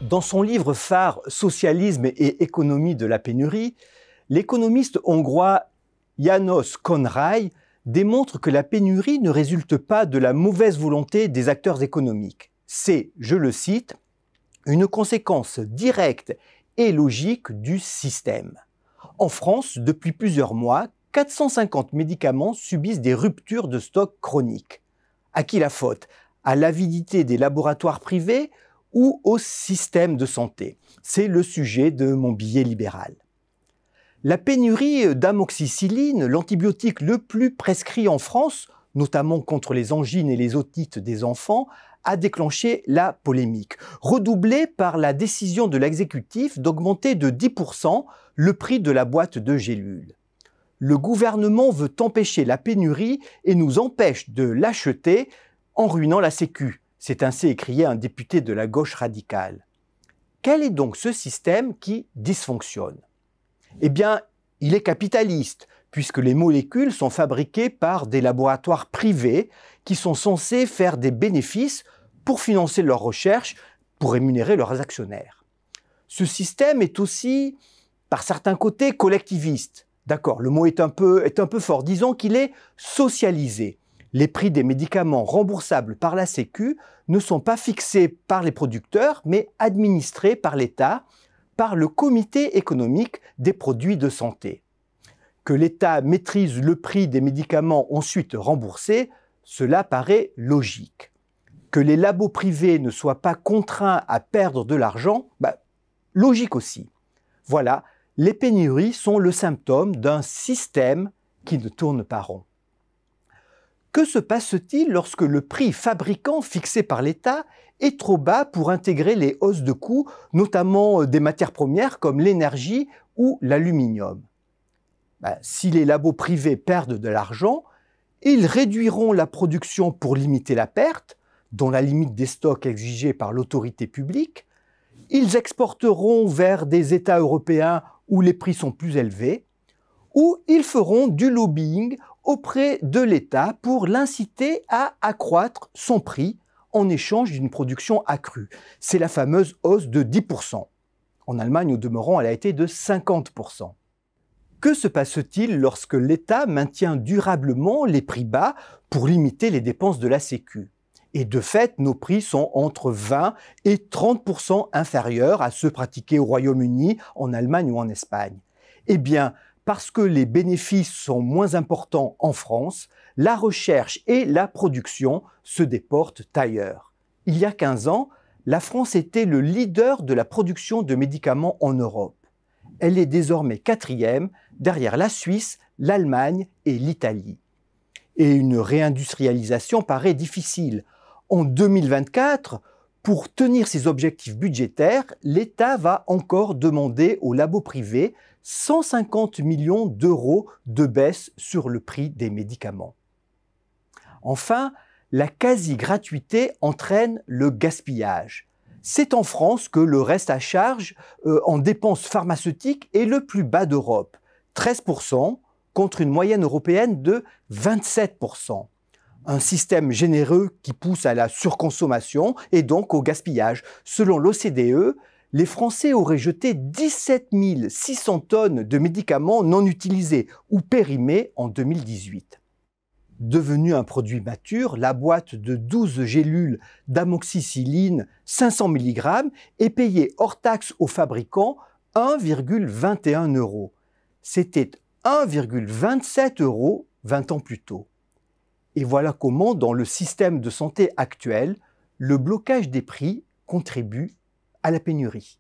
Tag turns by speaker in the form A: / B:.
A: Dans son livre phare « Socialisme et économie de la pénurie », l'économiste hongrois János Konrály démontre que la pénurie ne résulte pas de la mauvaise volonté des acteurs économiques. C'est, je le cite, une conséquence directe et logique du système. En France, depuis plusieurs mois, 450 médicaments subissent des ruptures de stock chroniques. À qui la faute? À l'avidité des laboratoires privés ou au système de santé? C'est le sujet de mon billet libéral. La pénurie d'amoxicilline, l'antibiotique le plus prescrit en France, notamment contre les angines et les otites des enfants, a déclenché la polémique, redoublée par la décision de l'exécutif d'augmenter de 10% le prix de la boîte de gélules. Le gouvernement veut empêcher la pénurie et nous empêche de l'acheter en ruinant la Sécu. C'est ainsi écrié un député de la gauche radicale. Quel est donc ce système qui dysfonctionne? Eh bien, il est capitaliste, puisque les molécules sont fabriquées par des laboratoires privés qui sont censés faire des bénéfices pour financer leurs recherches, pour rémunérer leurs actionnaires. Ce système est aussi, par certains côtés, collectiviste. D'accord, le mot est un peu fort. Disons qu'il est socialisé. Les prix des médicaments remboursables par la Sécu ne sont pas fixés par les producteurs, mais administrés par l'État, par le Comité économique des produits de santé. Que l'État maîtrise le prix des médicaments ensuite remboursés, cela paraît logique. Que les labos privés ne soient pas contraints à perdre de l'argent, logique aussi. Voilà, les pénuries sont le symptôme d'un système qui ne tourne pas rond. Que se passe-t-il lorsque le prix fabricant fixé par l'État est trop bas pour intégrer les hausses de coûts, notamment des matières premières comme l'énergie ou l'aluminium? Si les labos privés perdent de l'argent, ils réduiront la production pour limiter la perte, dont la limite des stocks exigée par l'autorité publique. Ils exporteront vers des États européens où les prix sont plus élevés, ou ils feront du lobbying auprès de l'État pour l'inciter à accroître son prix en échange d'une production accrue. C'est la fameuse hausse de 10%. En Allemagne, au demeurant, elle a été de 50%. Que se passe-t-il lorsque l'État maintient durablement les prix bas pour limiter les dépenses de la Sécu? Et de fait, nos prix sont entre 20 et 30% inférieurs à ceux pratiqués au Royaume-Uni, en Allemagne ou en Espagne. Eh bien, parce que les bénéfices sont moins importants en France, la recherche et la production se déportent ailleurs. Il y a 15 ans, la France était le leader de la production de médicaments en Europe. Elle est désormais 4e, derrière la Suisse, l'Allemagne et l'Italie. Et une réindustrialisation paraît difficile. En 2024, pour tenir ses objectifs budgétaires, l'État va encore demander aux labos privés 150 millions d'euros de baisse sur le prix des médicaments. Enfin, la quasi-gratuité entraîne le gaspillage. C'est en France que le reste à charge en dépenses pharmaceutiques est le plus bas d'Europe, 13% contre une moyenne européenne de 27%. Un système généreux qui pousse à la surconsommation et donc au gaspillage. Selon l'OCDE, les Français auraient jeté 17 600 tonnes de médicaments non utilisés ou périmés en 2018. Devenue un produit mature, la boîte de 12 gélules d'amoxicilline 500 mg est payée hors taxe aux fabricants 1,21 €. C'était 1,27 € 20 ans plus tôt. Et voilà comment, dans le système de santé actuel, le blocage des prix contribue à la pénurie.